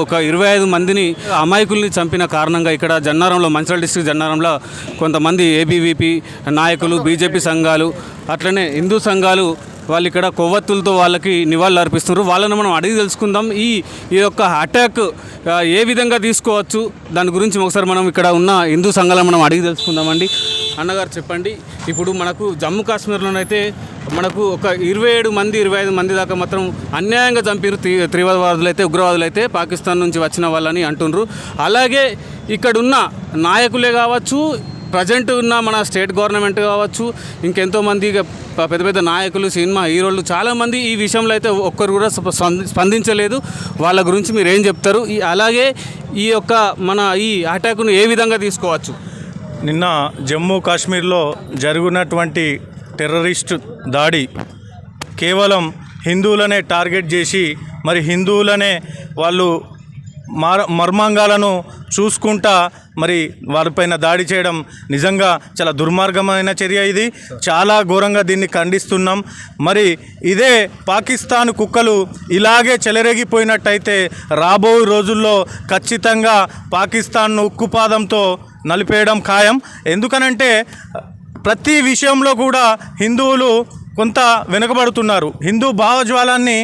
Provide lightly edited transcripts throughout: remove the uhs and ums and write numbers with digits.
ఒక 25 మందిని అమాయకుల్ని చంపిన కారణంగా ఇక్కడ జన్నారంలో, మంచిర్యాల డిస్ట్రిక్ట్ జన్నారంలో కొంతమంది ఏబీవీపీ నాయకులు, బీజేపీ సంఘాలు, అట్లనే హిందూ సంఘాలు వాళ్ళు ఇక్కడ కొవ్వొత్తులతో వాళ్ళకి నివాళులు అర్పిస్తున్నారు. వాళ్ళని మనం అడిగి తెలుసుకుందాం. ఈ యొక్క అటాక్ ఏ విధంగా తీసుకోవచ్చు దాని గురించి ఒకసారి మనం ఇక్కడ ఉన్న హిందూ సంఘాలను మనం అడిగి తెలుసుకుందామండి. అన్నగారు చెప్పండి, ఇప్పుడు మనకు జమ్మూ కాశ్మీర్లోనైతే మనకు ఒక 25 మంది దాకా మాత్రం అన్యాయంగా చంపారు తీవ్రవాదులు అయితే, ఉగ్రవాదులు అయితే, పాకిస్తాన్ నుంచి వచ్చిన వాళ్ళని అంటున్నారు. అలాగే ఇక్కడున్న నాయకులే కావచ్చు, ప్రజెంట్ ఉన్న మన స్టేట్ గవర్నమెంట్ కావచ్చు, ఇంకెంతోమంది పెద్ద పెద్ద నాయకులు, సినిమా హీరోలు చాలామంది ఈ విషయంలో అయితే ఒక్కరు కూడా స్పందించలేదు. వాళ్ళ గురించి మీరు ఏం చెప్తారు? అలాగే ఈ యొక్క మన ఈ అటాక్ను ఏ విధంగా తీసుకోవచ్చు? నిన్న జమ్మూ కాశ్మీర్లో జరుగుతున్నటువంటి టెర్రరిస్ట్ దాడి కేవలం హిందువులనే టార్గెట్ చేసి, మరి హిందువులనే వాళ్ళు మర్మాంగాలను చూసుకుంటా మరి వారిపైన దాడి చేయడం నిజంగా చాలా దుర్మార్గమైన చర్య. ఇది చాలా ఘోరంగా దీన్ని ఖండిస్తున్నాం. మరి ఇదే పాకిస్తాన్ కుక్కలు ఇలాగే చెలరేగిపోయినట్టయితే రాబో రోజుల్లో ఖచ్చితంగా పాకిస్తాన్ను ఉక్కుపాదంతో నలిపేయడం ఖాయం. ఎందుకనంటే ప్రతి విషయంలో కూడా హిందువులు కొంత వెనుకబడుతున్నారు, హిందూ భావజ్వాలాన్ని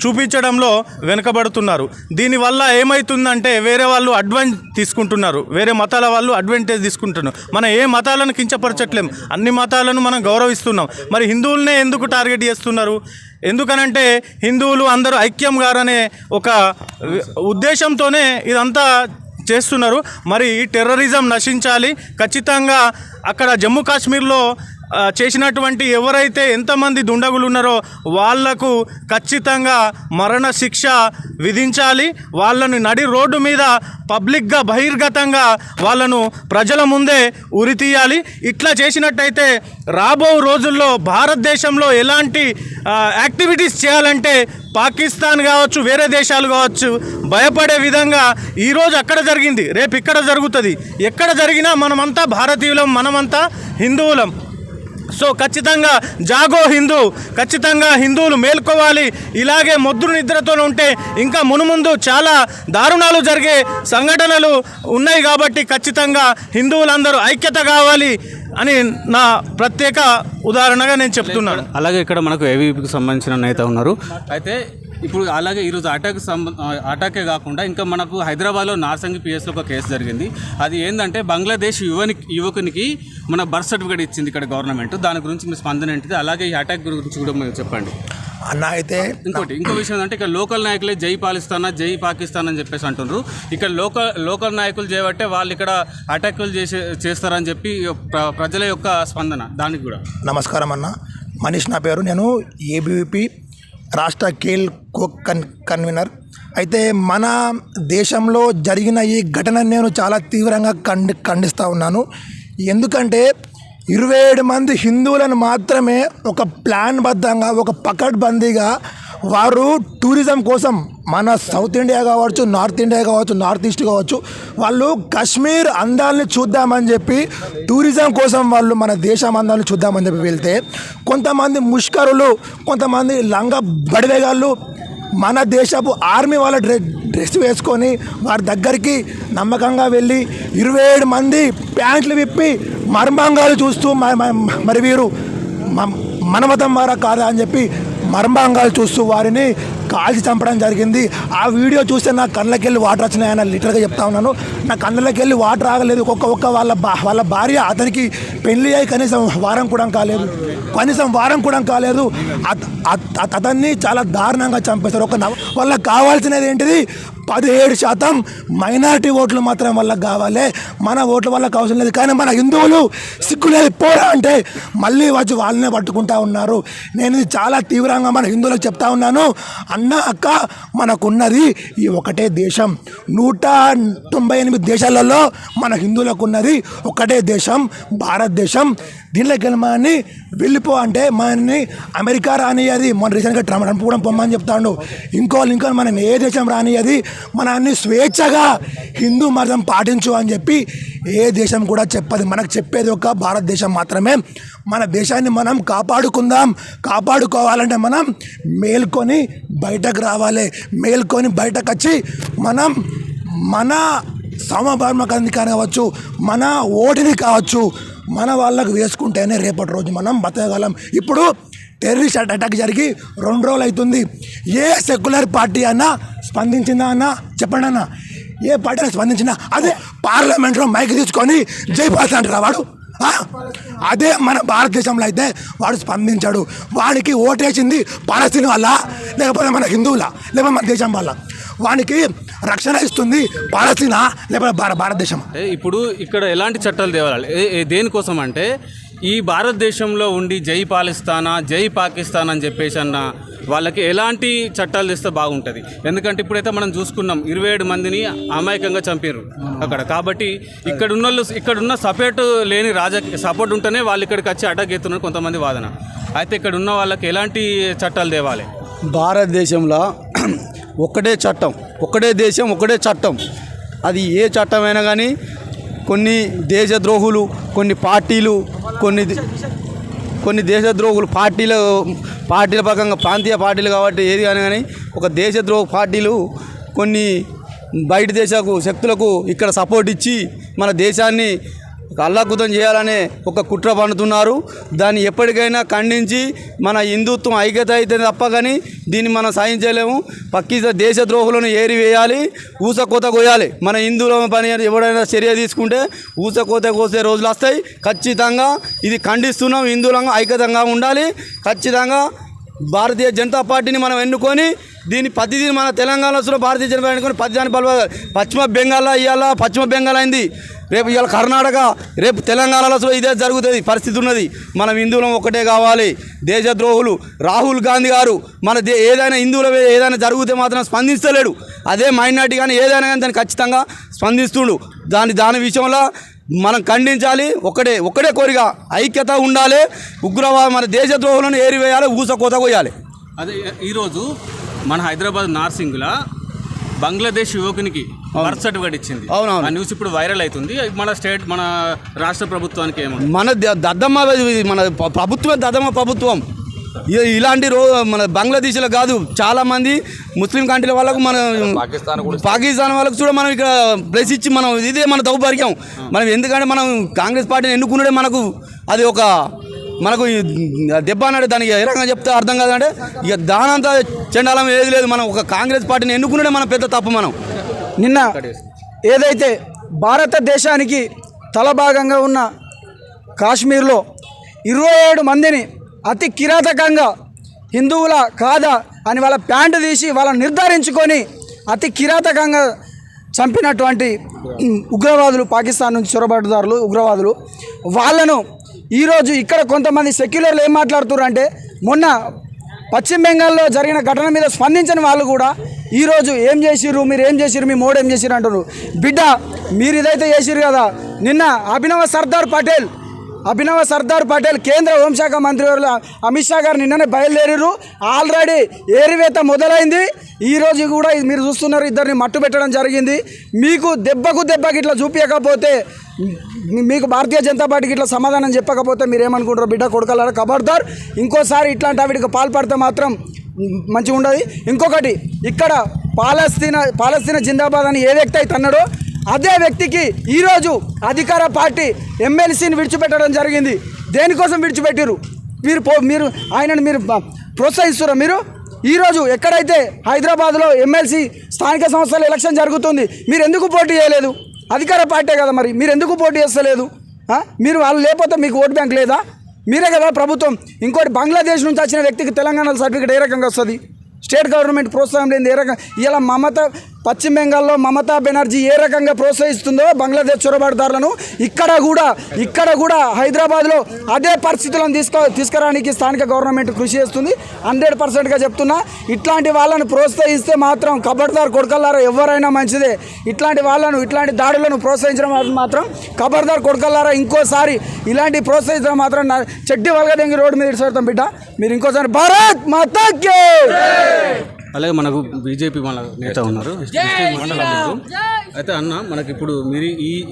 చూపించడంలో వెనుకబడుతున్నారు. దీనివల్ల ఏమవుతుందంటే వేరే వాళ్ళు అడ్వాంటేజ్ తీసుకుంటున్నారు, వేరే మతాల వాళ్ళు అడ్వాంటేజ్ తీసుకుంటున్నారు. మనం ఏ మతాలను కించపరచట్లేం, అన్ని మతాలను మనం గౌరవిస్తున్నాం. మరి హిందువులనే ఎందుకు టార్గెట్ చేస్తున్నారు? ఎందుకనంటే హిందువులు అందరూ ఐక్యం గారనే ఒక ఉద్దేశంతోనే ఇదంతా చేస్తున్నారు. మరి ఈ టెర్రరిజం నశించాలి. ఖచ్చితంగా అక్కడ జమ్మూ కాశ్మీర్లో చేసినటువంటి ఎవరైతే ఎంతమంది దుండగులు ఉన్నారో వాళ్లకు ఖచ్చితంగా మరణ శిక్ష విధించాలి. వాళ్ళను నడి రోడ్డు మీద పబ్లిక్గా బహిర్గతంగా వాళ్ళను ప్రజల ముందే ఉరితీయాలి. ఇట్లా చేసినట్టయితే రాబో రోజుల్లో భారతదేశంలో ఎలాంటి యాక్టివిటీస్ చేయాలంటే పాకిస్తాన్ కావచ్చు, వేరే దేశాలు కావచ్చు, భయపడే విధంగా ఈరోజు అక్కడ జరిగింది, రేపు ఇక్కడ జరుగుతుంది. ఎక్కడ జరిగినా మనమంతా భారతీయులం, మనమంతా హిందువులం. సో ఖచ్చితంగా జాగో హిందూ, ఖచ్చితంగా హిందువులు మేల్కోవాలి. ఇలాగే మొద్దు నిద్రతో ఉంటే ఇంకా మునుముందు చాలా దారుణాలు జరిగే సంఘటనలు ఉన్నాయి. కాబట్టి ఖచ్చితంగా హిందువులందరూ ఐక్యత కావాలి అని నా ప్రత్యేక ఉదాహరణగా నేను చెప్తున్నాను. అలాగే ఇక్కడ మనకు ఏవీపీకి సంబంధించిన నేత ఉన్నారు. అయితే ఇప్పుడు అలాగే ఈరోజు అటాకే కాకుండా ఇంకా మనకు హైదరాబాద్లో నార్సంగి పిఎస్లో ఒక కేసు జరిగింది. అది ఏంటంటే బంగ్లాదేశ్ యువకునికి మన బర్త్ సర్టిఫికేట్ ఇచ్చింది ఇక్కడ గవర్నమెంట్. దాని గురించి మీ స్పందన ఏంటిది? అలాగే ఈ అటాక్ గురించి కూడా మీరు చెప్పండి అన్న. అయితే ఇంకో విషయం అంటే ఇక్కడ లోకల్ నాయకులే జై పాకిస్తాన్, జై పాకిస్తాన్ అని చెప్పేసి అంటున్నారు. ఇక్కడ లోకల్ నాయకులు చేయబట్టే వాళ్ళు ఇక్కడ అటాకులు చేస్తారని చెప్పి ప్రజల యొక్క స్పందన, దానికి కూడా. నమస్కారం అన్న, మనీష్ నా పేరు. నేను ఏబీవీపీ రాష్ట్ర కేల్ కన్వీనర్. అయితే మన దేశంలో జరిగిన ఈ ఘటనను నేను చాలా తీవ్రంగా ఖండిస్తూ ఉన్నాను. ఎందుకంటే 27 మంది హిందువులను మాత్రమే ఒక ప్లాన్బద్ధంగా, ఒక పకడ్బందీగా వారు టూరిజం కోసం మన సౌత్ ఇండియా కావచ్చు, నార్త్ ఇండియా కావచ్చు, నార్త్ ఈస్ట్ కావచ్చు, వాళ్ళు కాశ్మీర్ అందాలని చూద్దామని చెప్పి టూరిజం కోసం వాళ్ళు మన దేశం అందాలను చూద్దామని చెప్పి వెళ్తే కొంతమంది ముష్కరులు, కొంతమంది లంగ బడివేగాళ్ళు మన దేశపు ఆర్మీ వాళ్ళ డ్రెస్ వేసుకొని వారి దగ్గరికి నమ్మకంగా వెళ్ళి 27 మంది ప్యాంట్లు విప్పి మర్మాంగాలు చూస్తూ మరి వీరు మన మతం వారా కాదా అని చెప్పి మర్మాంగాలు చూస్తూ వారిని కాల్చి చంపడం జరిగింది. ఆ వీడియో చూస్తే నా కళ్ళకి వెళ్ళి వాటర్ వచ్చినాయని లిటరల్గా చెప్తా ఉన్నాను. నా కళ్ళకి వెళ్ళి వాటర్ ఆగలేదు. ఒక్క వాళ్ళ భార్య అతనికి పెళ్లి అయ్యి కనీసం వారం కూడా కాలేదు. అతన్ని చాలా దారుణంగా చంపేశారు. వాళ్ళకి కావాల్సినది ఏంటిది? 17% మైనారిటీ ఓట్లు మాత్రం వాళ్ళకి కావాలి, మన ఓట్ల వాళ్ళకి అవసరం లేదు. కానీ మన హిందువులు సిగ్గులేదు పోరా అంటే మళ్ళీ వచ్చి వాళ్ళనే పట్టుకుంటా ఉన్నారు. నేను ఇది చాలా తీవ్రంగా మన హిందువులకు చెప్తా ఉన్నాను. అన్న అక్క, మనకున్నది ఈ ఒకటే దేశం. 198 దేశాలలో మన హిందువులకు ఉన్నది ఒకటే దేశం, భారతదేశం. దీనిలోకి వెళ్ళమని వెళ్ళిపో అంటే మనని అమెరికా రానియది. మన రీసెంట్గా ట్రంప్ కూడా పొమ్మని చెప్తాడు. ఇంకో మన ఏ దేశం రానియది. మనల్ని స్వేచ్ఛగా హిందూ మతం పాటించు అని చెప్పి ఏ దేశం కూడా చెప్పదు. మనకు చెప్పేది ఒక భారతదేశం మాత్రమే. మన దేశాన్ని మనం కాపాడుకోవాలంటే మనం మేల్కొని బయటకు రావాలి. మేల్కొని బయటకు వచ్చి మనం మన సమభావనకాన్ని కావచ్చు, మన ఓటుని కావచ్చు, మన వాళ్ళకు వేసుకుంటేనే రేపటి రోజు మనం బతకగలం. ఇప్పుడు టెర్రరిస్ట్ అటాక్ జరిగి 2 రోజులు అవుతుంది. ఏ సెక్యులర్ పార్టీ అన్నా స్పందించిందా అన్న చెప్పండి అన్న? ఏ పార్టీ అయినా స్పందించినా? అదే పార్లమెంట్లో మైక్ తీసుకొని జై పాల్స్ అంటారా వాడు? అదే మన భారతదేశంలో అయితే వాడు స్పందించాడు. వాడికి ఓటేసింది పాలస్తీన్ వాళ్ళ, లేకపోతే మన హిందువుల, లేకపోతే మన దేశం వాళ్ళ? వానికి రక్షణ ఇస్తుంది పాలస్తీనా లేకపోతే భారతదేశం? ఇప్పుడు ఇక్కడ ఎలాంటి చట్టాలు తేవాలి దేనికోసం అంటే ఈ భారతదేశంలో ఉండి జై పాలిస్తానా జై పాకిస్తాన్ అని చెప్పేసి అన్న వాళ్ళకి ఎలాంటి చట్టాలు తెస్తే బాగుంటుంది. ఎందుకంటే ఇప్పుడైతే మనం చూసుకున్నాం 27 మందిని అమాయకంగా చంపారు అక్కడ. కాబట్టి ఇక్కడున్న సపోర్ట్ లేని సపోర్ట్ ఉంటేనే వాళ్ళు ఇక్కడికి వచ్చి అటాక్ చేస్తున్నారు కొంతమంది వాదన. అయితే ఇక్కడ ఉన్న వాళ్ళకి ఎలాంటి చట్టాలు తేవాలి? భారతదేశంలో ఒకటే చట్టం, ఒకటే దేశం, ఒకటే చట్టం. అది ఏ చట్టమైనా కానీ కొన్ని దేశద్రోహులు, కొన్ని పార్టీలు, కొన్ని దేశద్రోహులు పార్టీల పరంగా ప్రాంతీయ పార్టీలు కాబట్టి ఏది కానీ ఒక దేశద్రోహ పార్టీలు కొన్ని బయట దేశకు శక్తులకు ఇక్కడ సపోర్ట్ ఇచ్చి మన దేశాన్ని అల్లాకుతం చేయాలనే ఒక కుట్ర పన్నుతున్నారు. దాన్ని ఎప్పటికైనా ఖండించి మన హిందుత్వం ఐక్యత అయితే తప్ప కానీ దీన్ని మనం సాధించలేము. దేశద్రోహులను ఏరివేయాలి, ఊసకోత కోయాలి. మన హిందువుల పని ఎవరైనా చర్య తీసుకుంటే ఊసకోత కోసే రోజులు వస్తాయి. ఖచ్చితంగా ఇది ఖండిస్తున్నాం. హిందువులంగా ఐక్యతంగా ఉండాలి. ఖచ్చితంగా భారతీయ జనతా పార్టీని మనం ఎన్నుకొని దీన్ని ప్రతిదీ మన తెలంగాణలో భారతీయ జనతా పార్టీ ఎన్నుకొని ప్రతిదాని పశ్చిమ బెంగాల్లో పశ్చిమ బెంగాల్ అయింది, రేపు ఇవాళ కర్ణాటక, రేపు తెలంగాణలో ఇదే జరుగుతుంది పరిస్థితి ఉన్నది. మనం హిందువులం ఒకటే కావాలి. దేశద్రోహులు రాహుల్ గాంధీ గారు ఏదైనా హిందువుల ఏదైనా జరిగితే మాత్రం స్పందిస్తలేడు. అదే మైనార్టీ కానీ ఏదైనా కానీ దాన్ని ఖచ్చితంగా స్పందిస్తుడు. దాని విషయంలో మనం ఖండించాలి. ఒకటే కోరిక, ఐక్యత ఉండాలి. ఉగ్రవాద మన దేశద్రోహులను ఏరివేయాలి, ఊసకోత కోయాలి. అదే ఈరోజు మన హైదరాబాద్ నార్సింగ్లా బంగ్లాదేశ్ యువకునికి బర్త్ సర్టిఫికేట్ ఇచ్చింది. అవునవును, ఆ న్యూస్ ఇప్పుడు వైరల్ అవుతుంది. మన రాష్ట్ర ప్రభుత్వానికి ఏమో మన దద్దమ్మ, మన ప్రభుత్వం దద్దమ్మ ప్రభుత్వం. ఇలాంటి మన బంగ్లాదేశ్లో కాదు, చాలామంది ముస్లిం కంట్రీల వాళ్ళకు మన పాకిస్తాన్ వాళ్ళకు కూడా మనం ఇక్కడ ప్లేస్ ఇచ్చి మనం ఇదే మన దౌర్భాగ్యం. మనం ఎందుకంటే మనం కాంగ్రెస్ పార్టీని ఎన్నుకున్నదే అది ఒక మనకు దెబ్బ అన్నాడు. దానికి ఏ రకంగా చెప్తే అర్థం కాదంటే ఇక దానంతా చెండాలం ఏది లేదు. మనం ఒక కాంగ్రెస్ పార్టీని ఎన్నుకున్నదే మనం పెద్ద తప్పు. మనం నిన్న ఏదైతే భారతదేశానికి తలభాగంగా ఉన్న కాశ్మీర్లో 27 మందిని అతి కిరాతకంగా హిందువుల కాదా అని వాళ్ళ ప్యాంటు తీసి వాళ్ళని నిర్ధారించుకొని అతి కిరాతకంగా చంపినటువంటి ఉగ్రవాదులు, పాకిస్తాన్ నుంచి చొరబాటుదారులు ఉగ్రవాదులు, వాళ్ళను ఈరోజు ఇక్కడ కొంతమంది సెక్యులర్లు ఏం మాట్లాడుతున్నారు అంటే మొన్న పశ్చిమ బెంగాల్లో జరిగిన ఘటన మీద స్పందించని వాళ్ళు కూడా ఈరోజు ఏం చేసిర్రు, మీరు ఏం చేసిర్రు, మీ మోడీ ఏం చేసిర్రు అంటున్నారు. బిడ్డ మీరు ఇదైతే చేసిర్రు కదా. నిన్న అభినవ్ సర్దార్ పటేల్ కేంద్ర హోంశాఖ మంత్రి అమిత్ షా గారు నిన్ననే బయలుదేరారు. ఆల్రెడీ ఏరివేత మొదలైంది. ఈరోజు కూడా మీరు చూస్తున్నారు, ఇద్దరిని మట్టు పెట్టడం జరిగింది. మీకు దెబ్బకి ఇట్లా చూపించకపోతే, మీకు భారతీయ జనతా పార్టీకి ఇట్లా సమాధానం చెప్పకపోతే మీరేమనుకుంటారు? బిడ్డ కొడుకలారా ఖబర్దార్, ఇంకోసారి ఇట్లాంటి వీడికి పాల్పడితే మాత్రం మంచిగా ఉండదు. ఇంకొకటి, ఇక్కడ పాలస్తీనా జిందాబాద్ అని ఏ వ్యక్తి అయితే అన్నాడో అదే వ్యక్తికి ఈరోజు అధికార పార్టీ ఎమ్మెల్సీని విడిచిపెట్టడం జరిగింది. దేనికోసం విడిచిపెట్టారు? మీరు ఆయనను మీరు ప్రోత్సహిస్తున్నారు. మీరు ఈరోజు ఎక్కడైతే హైదరాబాద్లో ఎమ్మెల్సీ స్థానిక సంస్థల ఎలక్షన్ జరుగుతుంది, మీరు ఎందుకు పోటీ చేయలేదు? అధికార పార్టీ కదా, మరి మీరు ఎందుకు పోటీ చేస్తలేదు? మీరు వాళ్ళు లేకపోతే మీకు ఓటు బ్యాంక్ లేదా? మీరే కదా ప్రభుత్వం. ఇంకోటి, బంగ్లాదేశ్ నుంచి వచ్చిన వ్యక్తికి తెలంగాణ సర్టిఫికేట్ ఏ రకంగా వస్తుంది? స్టేట్ గవర్నమెంట్ ప్రోత్సాహం లేని ఏ రకంగా ఇలా పశ్చిమ బెంగాల్లో మమతా బెనర్జీ ఏ రకంగా ప్రోత్సహిస్తుందో బంగ్లాదేశ్ చొరబాటుదారులను, ఇక్కడ కూడా హైదరాబాద్లో అదే పరిస్థితులను తీసుకురావడానికి స్థానిక గవర్నమెంట్ కృషి చేస్తుంది. 100%గా చెప్తున్నా. ఇట్లాంటి వాళ్ళను ప్రోత్సహిస్తే మాత్రం ఖబర్దార్ కొడుకల్లారా, ఎవరైనా మంచిదే. ఇట్లాంటి దాడులను ప్రోత్సహించడం మాత్రం ఖబర్దార్ కొడుకల్లారా. ఇంకోసారి ఇలాంటి ప్రోత్సహించడం మాత్రం చెడ్డి వల్గదెంగి రోడ్డు మీద ఇడిచిపెడతాం బిడ్డ. మీరు ఇంకోసారి భారత్ మాతా కీ అలాగే మనకు బీజేపీ మన నేత ఉన్నారు అయితే అన్న మనకి ఇప్పుడు మీరు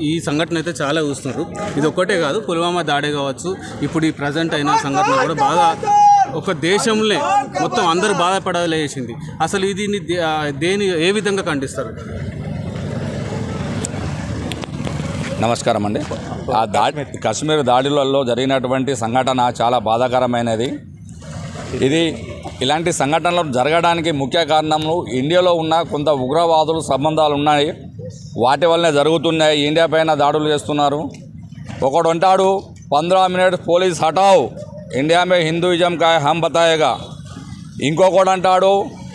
ఈ సంఘటన అయితే చాలా చూస్తున్నారు. ఇది ఒక్కటే కాదు, పుల్వామా దాడే కావచ్చు, ఇప్పుడు ఈ ప్రజెంట్ అయిన సంఘటన కూడా బాగా ఒక దేశంలో మొత్తం అందరూ బాధపడలేసింది. అసలు ఇది దేని ఏ విధంగా ఖండిస్తారు? నమస్కారం అండి. కాశ్మీర్ దాడులలో జరిగినటువంటి సంఘటన చాలా బాధాకరమైనది. ఇలాంటి సంఘటనలు జరగడానికి ముఖ్య కారణము ఇండియాలో ఉన్న కొంత ఉగ్రవాదులు సంబంధాలు ఉన్నాయి, వాటి వల్లనే జరుగుతున్నాయి. ఇండియా పైన దాడులు చేస్తున్నారు. ఒకడు అంటాడు 15 మినిట్ పోలీస్ హటావ్, ఇండియా మే హిందూయిజం కా హమ్ బతాయేగా. ఇంకొకడు అంటాడు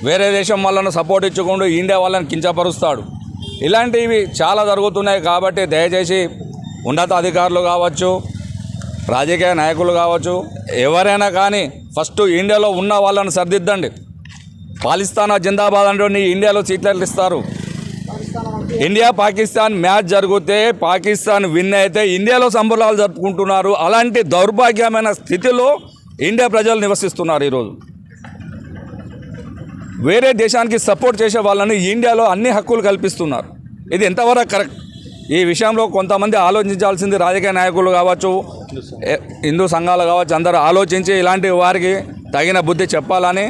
వేరే దేశం వాళ్ళను సపోర్ట్ ఇచ్చుకుంటూ ఇండియా వాళ్ళని కించపరుస్తాడు. ఇలాంటివి చాలా జరుగుతున్నాయి. కాబట్టి దయచేసి ఉన్నత అధికారులు కావచ్చు, రాజకీయ నాయకులు కావచ్చు, ఎవరైనా కానీ ఫస్ట్ ఇండియాలో ఉన్న వాళ్ళని సరిదిద్దండి. పాకిస్తాన్ జిందాబాద్ అంటే ఇండియాలో సీట్లు ఇస్తారు. ఇండియా పాకిస్తాన్ మ్యాచ్ జరిగితే పాకిస్తాన్ విన్ అయితే ఇండియాలో సంబరాలు జరుపుకుంటున్నారు. అలాంటి దౌర్భాగ్యమైన స్థితిలో ఇండియా ప్రజలు నివసిస్తున్నారు. ఈరోజు వేరే దేశానికి సపోర్ట్ చేసే వాళ్ళని ఇండియాలో అన్ని హక్కులు కల్పిస్తున్నారు. ఇది ఎంతవరకు కరెక్ట్? ఈ విషయంలో కొంతమంది ఆలోచించాల్సింది రాజకీయ నాయకులు కావచ్చు, హిందూ సంఘాలు కావచ్చు, అందరూ ఆలోచించి ఇలాంటి వారికి తగిన బుద్ధి చెప్పాలని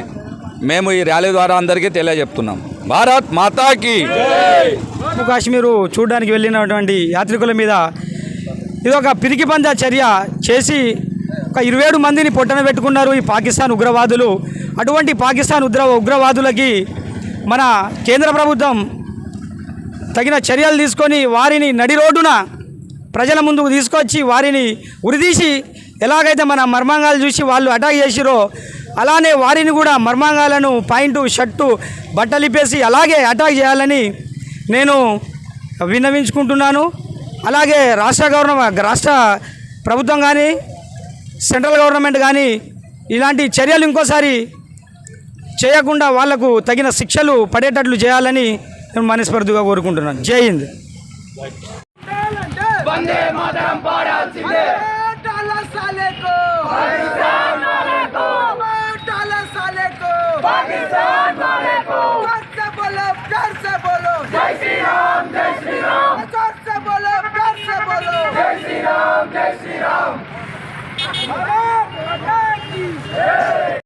మేము ఈ ర్యాలీ ద్వారా అందరికీ తెలియజెప్తున్నాం. భారత్ మాతాకి జమ్మూ కాశ్మీరు చూడడానికి వెళ్ళినటువంటి యాత్రికుల మీద ఇది ఒక పిరికి పంజా చర్య చేసి ఒక 27 మందిని పొట్టన పెట్టుకున్నారు ఈ పాకిస్తాన్ ఉగ్రవాదులు. అటువంటి పాకిస్తాన్ ఉగ్రవాదులకి మన కేంద్ర ప్రభుత్వం తగిన చర్యలు తీసుకొని వారిని నడి రోడ్డున ప్రజల ముందుకు తీసుకొచ్చి వారిని ఉరిదీసి ఎలాగైతే మన మర్మాంగాలు చూసి వాళ్ళు అటాక్ చేసిరో అలానే వారిని కూడా మర్మాంగాలను పాయింటు షర్టు బట్టలిప్పేసి అలాగే అటాక్ చేయాలని నేను విన్నవించుకుంటున్నాను. అలాగే రాష్ట్ర ప్రభుత్వం కానీ సెంట్రల్ గవర్నమెంట్ కానీ ఇలాంటి చర్యలు ఇంకోసారి చేయకుండా వాళ్లకు తగిన శిక్షలు పడేటట్లు చేయాలని నేను మనస్ఫూర్తిగా కోరుకుంటున్నాను. జై హింద్. వందే మాతరం పాడాల్సిందే.